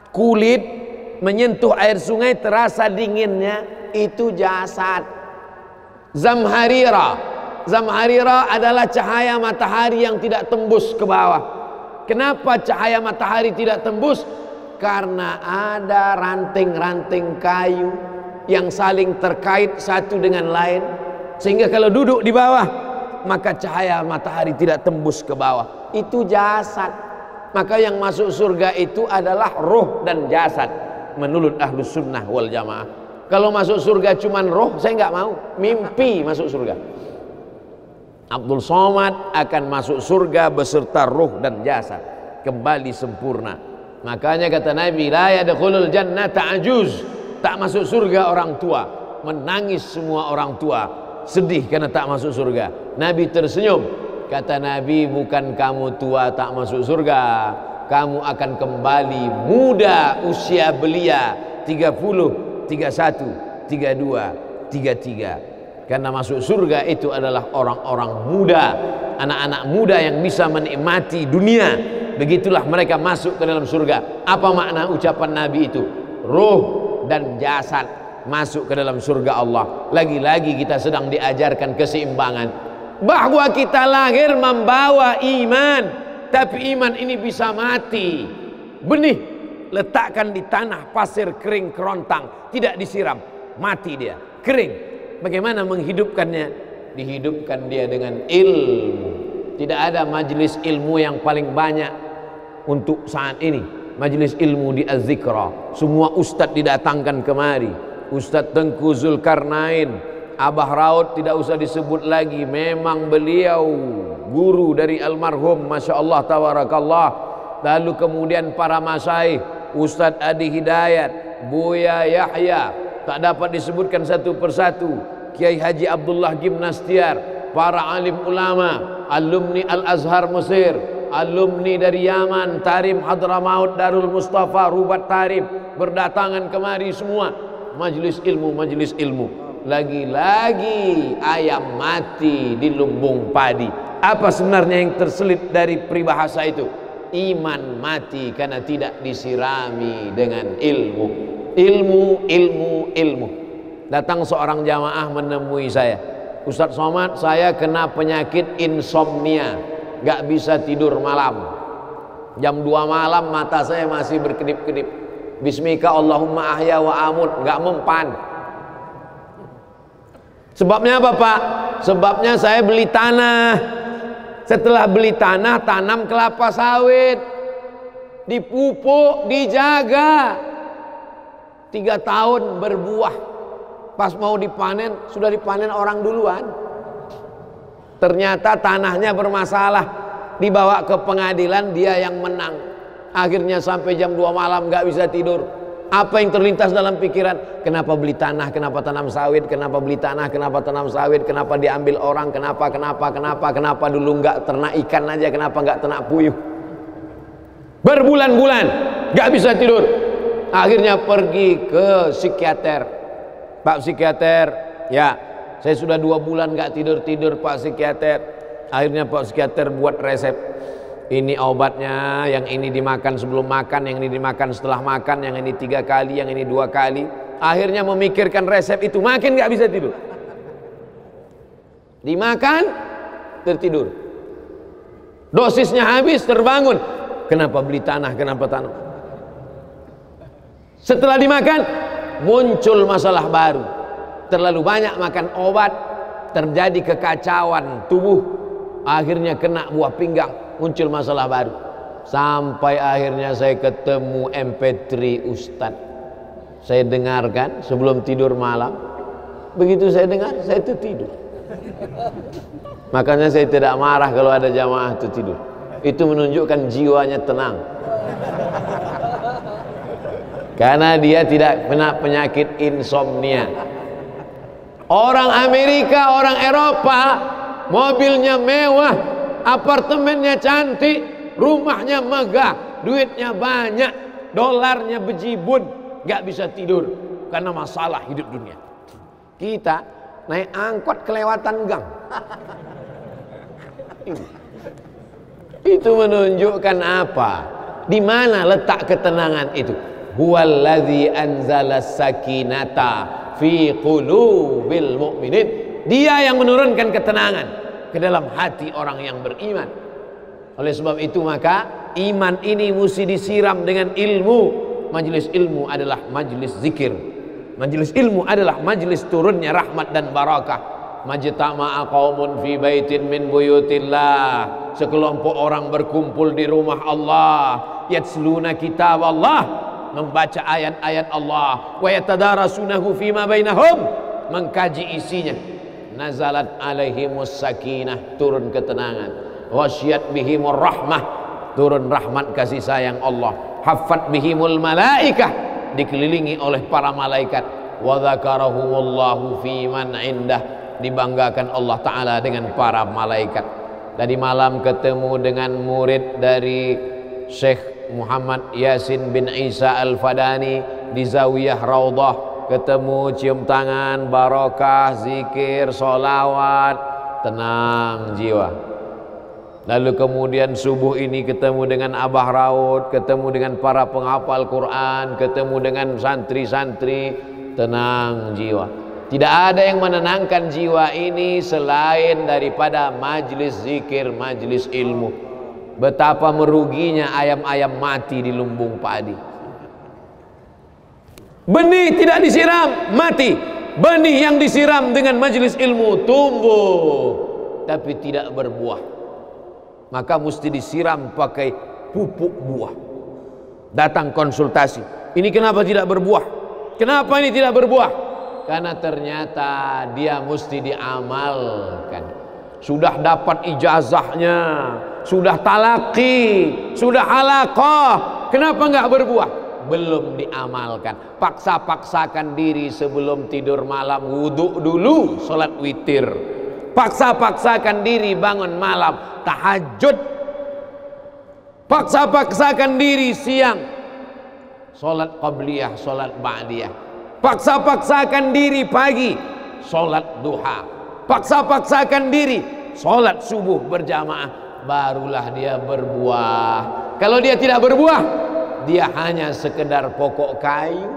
Kulit menyentuh air sungai terasa dinginnya, itu jasad. Zamharira adalah cahaya matahari yang tidak tembus ke bawah. Kenapa cahaya matahari tidak tembus? Karena ada ranting-ranting kayu yang saling terkait satu dengan lain, sehingga kalau duduk di bawah maka cahaya matahari tidak tembus ke bawah. Itu jasad. Maka yang masuk surga itu adalah roh dan jasad menurut Ahlus Sunnah wal Jamaah. Kalau masuk surga cuman roh, saya nggak mau. Mimpi masuk surga. Abdul Somad akan masuk surga beserta roh dan jasad, kembali sempurna. Makanya kata Nabi, la yadkhulul jannata ajuz, tak masuk surga orang tua. Menangis semua orang tua, sedih karena tak masuk surga. Nabi tersenyum. Kata Nabi, bukan kamu tua tak masuk surga, kamu akan kembali muda usia belia 30, 31, 32, 33. Karena masuk surga itu adalah orang-orang muda, anak-anak muda yang bisa menikmati dunia. Begitulah mereka masuk ke dalam surga. Apa makna ucapan Nabi itu? Ruh dan jasad masuk ke dalam surga Allah. Lagi-lagi kita sedang diajarkan keseimbangan, bahwa kita lahir membawa iman, tapi iman ini bisa mati. Benih letakkan di tanah pasir kering kerontang, tidak disiram, mati dia, kering. Bagaimana menghidupkannya? Dihidupkan dia dengan ilmu. Tidak ada majelis ilmu yang paling banyak untuk saat ini, majelis ilmu di Az-Zikra. Semua ustadz didatangkan kemari. Ustadz Tengku Zulkarnain, Abah Raud tidak usah disebut lagi, memang beliau guru dari almarhum, Masya Allah tabarakallah. Lalu kemudian para masyaikh, Ustadz Adi Hidayat, Buya Yahya, tak dapat disebutkan satu persatu, Kiai Haji Abdullah Gimnastiar, para alim ulama, alumni Al-Azhar Mesir, alumni dari Yaman, Tarim Hadramaut, Darul Mustafa, Rubat Tarim, berdatangan kemari semua. Majelis ilmu, majelis ilmu. Lagi-lagi ayam mati di lumbung padi. Apa sebenarnya yang terselit dari peribahasa itu? Iman mati karena tidak disirami dengan ilmu. Ilmu, ilmu, ilmu. Datang seorang jamaah menemui saya, Ustadz Somad, saya kena penyakit insomnia, gak bisa tidur malam. Jam 2 malam mata saya masih berkedip-kedip. Bismika Allahumma ahya wa amut, gak mempan. Sebabnya apa Pak? Sebabnya saya beli tanah. Setelah beli tanah, tanam kelapa sawit, dipupuk, dijaga, 3 tahun berbuah. Pas mau dipanen, sudah dipanen orang duluan. Ternyata tanahnya bermasalah, dibawa ke pengadilan, dia yang menang. Akhirnya sampai jam 2 malam gak bisa tidur. Apa yang terlintas dalam pikiran? Kenapa beli tanah, kenapa tanam sawit, kenapa beli tanah, kenapa tanam sawit, kenapa diambil orang, kenapa dulu nggak ternak ikan aja, kenapa nggak ternak puyuh? Berbulan-bulan nggak bisa tidur. Akhirnya pergi ke psikiater. Pak psikiater, ya saya sudah 2 bulan nggak tidur-tidur Pak psikiater. Akhirnya Pak psikiater buat resep. Ini obatnya, yang ini dimakan sebelum makan, yang ini dimakan setelah makan, yang ini 3 kali, yang ini 2 kali. Akhirnya memikirkan resep itu, makin nggak bisa tidur. Dimakan, tertidur. Dosisnya habis, terbangun. Kenapa beli tanah, kenapa tanam? Setelah dimakan, muncul masalah baru. Terlalu banyak makan obat, terjadi kekacauan tubuh. Akhirnya kena buah pinggang, muncul masalah baru. Sampai akhirnya saya ketemu MP3 Ustadz. Saya dengarkan sebelum tidur malam. Begitu saya dengar, saya tertidur. Makanya saya tidak marah kalau ada jamaah itu tidur. Itu menunjukkan jiwanya tenang. Karena dia tidak kena penyakit insomnia. Orang Amerika, orang Eropa, mobilnya mewah, apartemennya cantik, rumahnya megah, duitnya banyak, dolarnya bejibun, gak bisa tidur karena masalah hidup dunia. Kita naik angkot kelewatan gang. Itu menunjukkan apa? Di mana letak ketenangan itu? Huwallazi anzala sakinata fi qulubil mu'minin. Dia yang menurunkan ketenangan ke dalam hati orang yang beriman. Oleh sebab itu maka iman ini mesti disiram dengan ilmu. Majelis ilmu adalah majelis zikir. Majelis ilmu adalah majelis turunnya rahmat dan barakah. Majtama'a qaumun fi baitin min buyutillah. Sekelompok orang berkumpul di rumah Allah, yatsluna kitab Allah, membaca ayat-ayat Allah, wa yatadarasunahu fima bainahum, mengkaji isinya. Nazalat alaihimus sakinah, turun ketenangan. Wasyiyat bihimur rahmah, turun rahmat kasih sayang Allah. Haffat bihimul malaikah, dikelilingi oleh para malaikat. Wa dzakarahumullahu fi man indah, dibanggakan Allah Ta'ala dengan para malaikat. Tadi malam ketemu dengan murid dari Syekh Muhammad Yasin bin Isa Al-Fadani di Zawiyah Raudhah. Ketemu, cium tangan, barokah, zikir, sholawat, tenang jiwa. Lalu kemudian subuh ini ketemu dengan Abah Raud, ketemu dengan para penghafal Quran, ketemu dengan santri-santri, tenang jiwa. Tidak ada yang menenangkan jiwa ini selain daripada majlis zikir, majlis ilmu. Betapa meruginya ayam-ayam mati di lumbung padi. Benih tidak disiram, mati. Benih yang disiram dengan majlis ilmu tumbuh, tapi tidak berbuah. Maka mesti disiram pakai pupuk buah. Datang konsultasi, ini kenapa tidak berbuah? Kenapa ini tidak berbuah? Karena ternyata dia mesti diamalkan. Sudah dapat ijazahnya, sudah talaqi, sudah halaqah, kenapa enggak berbuah? Belum diamalkan. Paksa-paksakan diri sebelum tidur malam, wudhu dulu, sholat witir. Paksa-paksakan diri bangun malam, tahajud. Paksa-paksakan diri siang, sholat qabliyah, sholat ba'diyah. Paksa-paksakan diri pagi, sholat duha. Paksa-paksakan diri, sholat subuh berjamaah. Barulah dia berbuah. Kalau dia tidak berbuah, dia hanya sekedar pokok kayu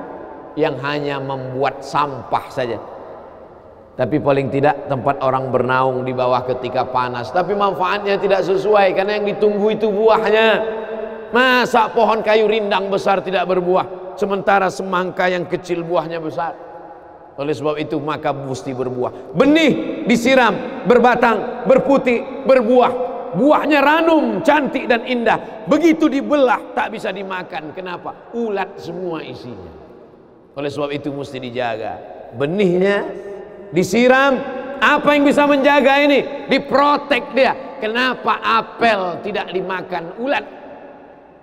yang hanya membuat sampah saja. Tapi paling tidak tempat orang bernaung di bawah ketika panas. Tapi manfaatnya tidak sesuai, karena yang ditunggu itu buahnya. Masa pohon kayu rindang besar tidak berbuah, sementara semangka yang kecil buahnya besar? Oleh sebab itu maka mesti berbuah. Benih disiram, berbatang, berputih, berbuah. Buahnya ranum, cantik dan indah. Begitu dibelah tak bisa dimakan. Kenapa? Ulat semua isinya. Oleh sebab itu mesti dijaga. Benihnya disiram. Apa yang bisa menjaga ini? Diprotek dia. Kenapa apel tidak dimakan ulat?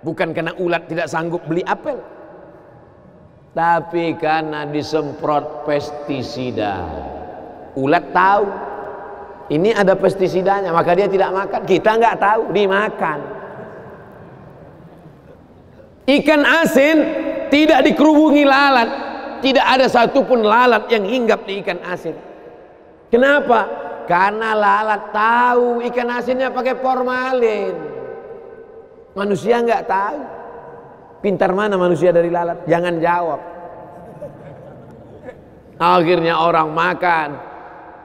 Bukan karena ulat tidak sanggup beli apel, tapi karena disemprot pestisida. Ulat tahu ini ada pestisidanya, maka dia tidak makan. Kita nggak tahu, dimakan. Ikan asin tidak dikerubungi lalat, tidak ada satupun lalat yang hinggap di ikan asin. Kenapa? Karena lalat tahu ikan asinnya pakai formalin. Manusia nggak tahu. Pintar mana manusia dari lalat? Jangan jawab. Akhirnya orang makan,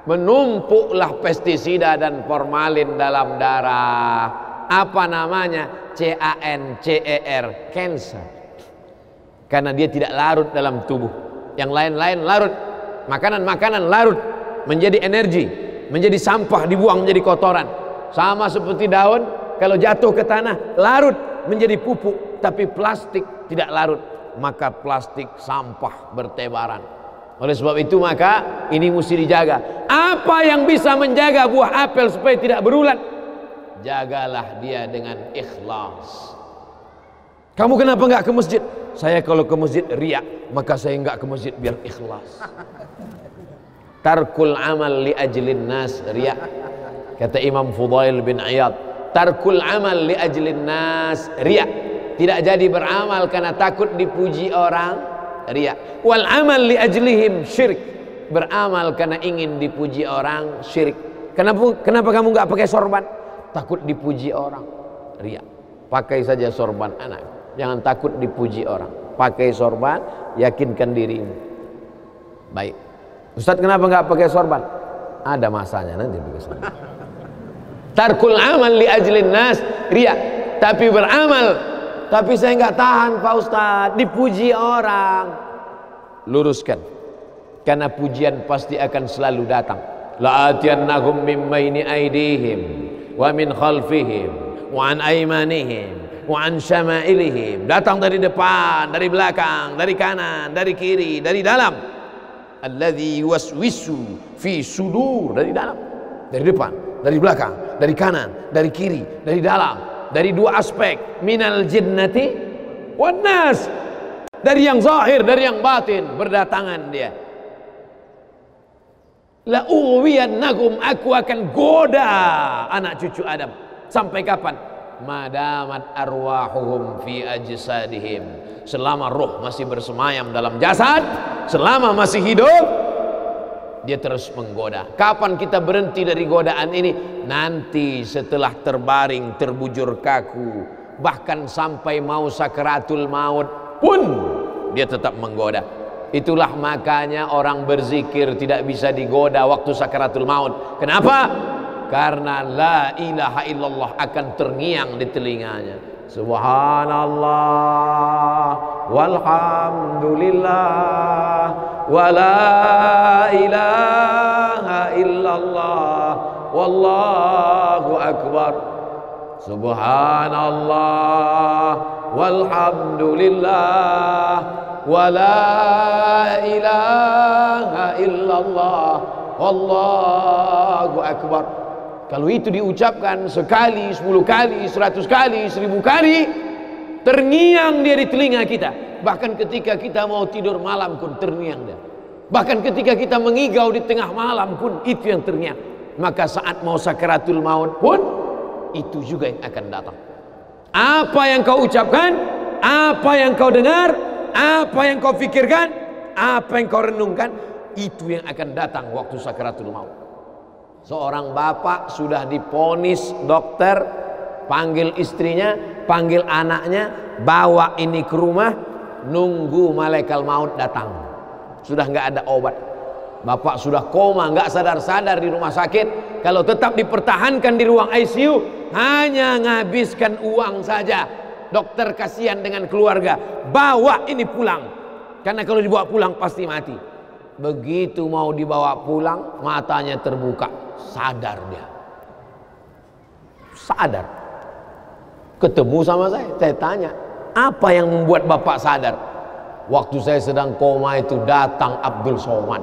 menumpuklah pestisida dan formalin dalam darah. Apa namanya? CANCER, cancer. Karena dia tidak larut dalam tubuh. Yang lain-lain larut. Makanan-makanan larut menjadi energi, menjadi sampah, dibuang menjadi kotoran. Sama seperti daun, kalau jatuh ke tanah larut menjadi pupuk. Tapi plastik tidak larut, maka plastik sampah bertebaran. Oleh sebab itu maka ini mesti dijaga. Apa yang bisa menjaga buah apel supaya tidak berulat? Jagalah dia dengan ikhlas. Kamu kenapa nggak ke masjid? Saya kalau ke masjid riak, maka saya nggak ke masjid biar ikhlas. Tarkul amal li ajlin nas riak. Kata Imam Fudail bin Iyad, tarkul amal li ajlin nas riak. Tidak jadi beramal karena takut dipuji orang. Riya. Wal amal li ajlihim syirik. Beramal karena ingin dipuji orang, syirik. Kenapa kamu nggak pakai sorban? Takut dipuji orang. Riya. Pakai saja sorban anak. Jangan takut dipuji orang. Pakai sorban, yakinkan dirimu. Baik. Ustaz, kenapa nggak pakai sorban? Ada masanya nanti pakai sorban. Tarkul amal li ajlin nas riya. Tapi beramal, tapi saya nggak tahan Pak Ustadz, dipuji orang. Luruskan, karena pujian pasti akan selalu datang. La'atiyannahum min baini aydihim wa min khalfihim wa an aymanihim wa an syama'ilihim. Datang dari depan, dari belakang, dari kanan, dari kiri, dari dalam. Alladzi yuwaswisu fi sudur, dari dalam, dari depan, dari belakang, dari kanan, dari kiri, dari dalam. Dari dua aspek, minal jinnati wan nas, dari yang zahir, dari yang batin, berdatangan dia. La uwiyannahum, aku akan goda anak cucu Adam. Sampai kapan? Madamat arwahuhum fi ajsadihim. Selama roh masih bersemayam dalam jasad, selama masih hidup, dia terus menggoda. Kapan kita berhenti dari godaan ini? Nanti setelah terbaring, terbujur kaku, bahkan sampai mau sakaratul maut pun dia tetap menggoda. Itulah makanya orang berzikir tidak bisa digoda waktu sakaratul maut. Kenapa? Karena la ilaha illallah akan terngiang di telinganya. Subhanallah walhamdulillah wa la ilaha illallah wallahu akbar. Subhanallah walhamdulillah wa la ilaha illallah wallahu akbar. Kalau itu diucapkan sekali, 10 kali, 100 kali, 1000 kali, terngiang dia di telinga kita. Bahkan ketika kita mau tidur malam pun terngiang dia. Bahkan ketika kita mengigau di tengah malam pun itu yang terngiang. Maka saat mau sakaratul maut pun itu juga yang akan datang. Apa yang kau ucapkan, apa yang kau dengar, apa yang kau pikirkan, apa yang kau renungkan, itu yang akan datang waktu sakaratul maut. Seorang bapak sudah diponis dokter, panggil istrinya, panggil anaknya, bawa ini ke rumah, nunggu malaikat maut datang. Sudah nggak ada obat. Bapak sudah koma, nggak sadar-sadar di rumah sakit. Kalau tetap dipertahankan di ruang ICU, hanya ngabiskan uang saja. Dokter kasihan dengan keluarga, bawa ini pulang. Karena kalau dibawa pulang pasti mati. Begitu mau dibawa pulang, matanya terbuka, sadar dia. Sadar. Ketemu sama saya tanya, apa yang membuat bapak sadar? Waktu saya sedang koma itu datang Abdul Somad.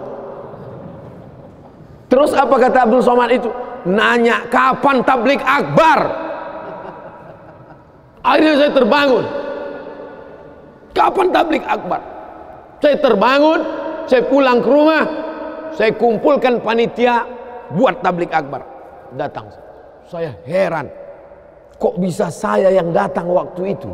Terus apa kata Abdul Somad itu? Nanya kapan tablik akbar. Akhirnya saya terbangun. Kapan tablik akbar? Saya terbangun, saya pulang ke rumah, saya kumpulkan panitia buat tablik akbar. Datang. Saya heran. Kok bisa saya yang datang waktu itu?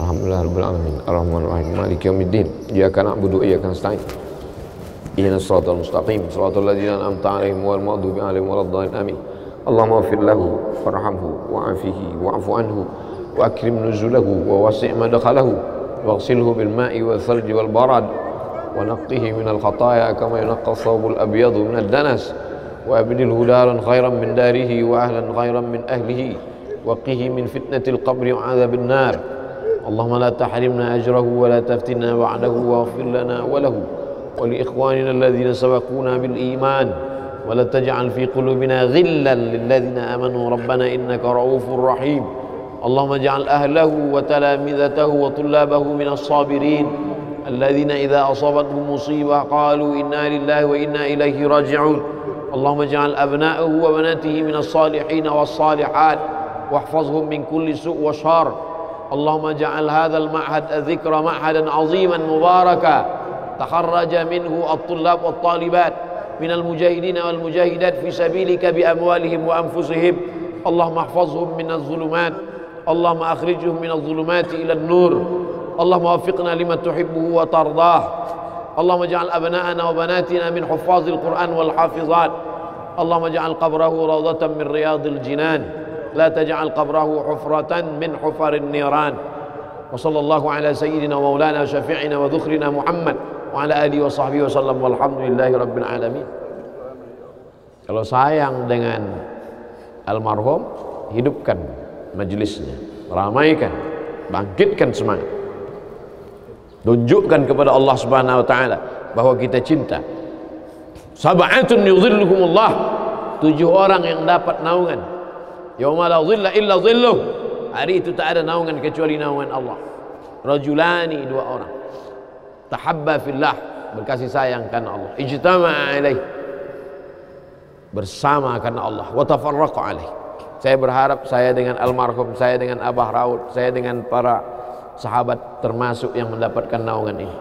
Alhamdulillahirabbil alamin. Arrahmanir rahim. Maliki yaumiddin. Iyyaka na'budu wa iyyaka nasta'in. Ihdinas siratal mustaqim. Siratal ladzina an'amta 'alaihim ghairil maghdubi 'alaihim waladdallin. Amin. Allahumma ighfir lahu warhamhu wa'afihi wa'fu anhu wa akrim nuzulahu wa wasi' madkhalahu waghsilhu bil ma'i wal thalji wal barad wa naqqihi minal khataaya kama yunqqa ath-thawbul abyadu minad danas wa abdilhu daran khairan min darihi wa ahlan khairan min ahlihi wa qihi min fitnatil qabri wa 'adzabil nar. Allahumma la tahrimna ajrahu wa la taftinna ba'dahu waghfir lana wa lahu wa li ikhwanina alladhina sabaquna bil iman wa la taj'al fi qulubina ghillan lil ladzina amanu rabbana innaka ra'ufur rahim. Allahumma ij'al ahlahu wa talamidatahu wa tullabahu minas sabirin alladhina idza asabatuhum musibah qalu inna lillahi wa inna ilaihi raji'un. Allahumma ij'al abna'ahu wa banatihi minas salihin was salihat واحفظهم من كل سوء وشر. اللهم اجعل هذا المعهد الذكر معهدا عظيما مباركا تخرج منه الطلاب والطالبات من المجاهدين والمجاهدات في سبيلك بأموالهم وأنفسهم. اللهم احفظهم من الظلمات، اللهم أخرجهم من الظلمات إلى النور. اللهم وفقنا لما تحبه وترضاه. اللهم اجعل أبناءنا وبناتنا من حفاظ القرآن والحافظات. اللهم اجعل قبره روضة من رياض الجنان، لا تجعل قبره حفرة من حفر النيران. وصلى الله على سيدنا ومولانا وشفيعنا وذخرنا محمد وعلى آله وصحبه وسلم والحمد لله رب العالمين. Kalau sayang dengan almarhum, hidupkan majelisnya, ramaikan, bangkitkan semangat, tunjukkan kepada Allah Subhanahu wa taala bahwa kita cinta. Sab'atun yudhilluhumullah, 7 orang yang dapat naungan. Yauma la dhilla illa dhilluh, hari itu tak ada naungan kecuali naungan Allah. Rajulani, 2 orang, tahabba fillah, berkasih sayang karena Allah, ijtama'a alaih, bersama karena Allah, wa tafarraqa alaih. Saya berharap saya dengan almarhum, saya dengan Abah Raud, saya dengan para sahabat termasuk yang mendapatkan naungan ini.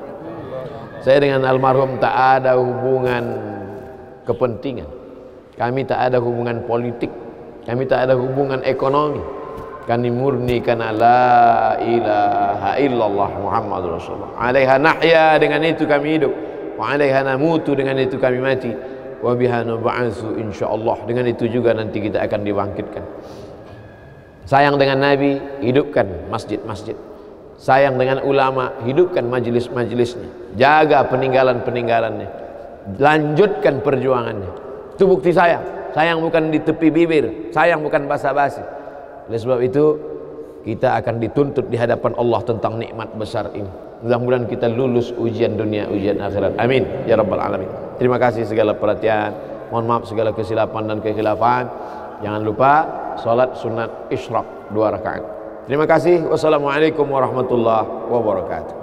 Saya dengan almarhum tak ada hubungan kepentingan, kami tak ada hubungan politik, kami tak ada hubungan ekonomi. Kami murni karena la ilaha illallah Muhammadur Rasulullah. Alaiha nahya, dengan itu kami hidup. Wa alaiha namutu, dengan itu kami mati. Wa biha nub'atsu insyaallah, dengan itu juga nanti kita akan dibangkitkan. Sayang dengan Nabi, hidupkan masjid-masjid. Sayang dengan ulama, hidupkan majelis-majelisnya. Jaga peninggalan-peninggalannya. Lanjutkan perjuangannya. Itu bukti sayang. Sayang bukan di tepi bibir, sayang bukan basa-basi. Oleh sebab itu kita akan dituntut di hadapan Allah tentang nikmat besar ini. Mudah-mudahan kita lulus ujian dunia, ujian akhirat. Amin ya rabbal alamin. Terima kasih segala perhatian. Mohon maaf segala kesilapan dan kekhilafan. Jangan lupa salat sunat isyraq 2 rakaat. Terima kasih. Wassalamualaikum warahmatullahi wabarakatuh.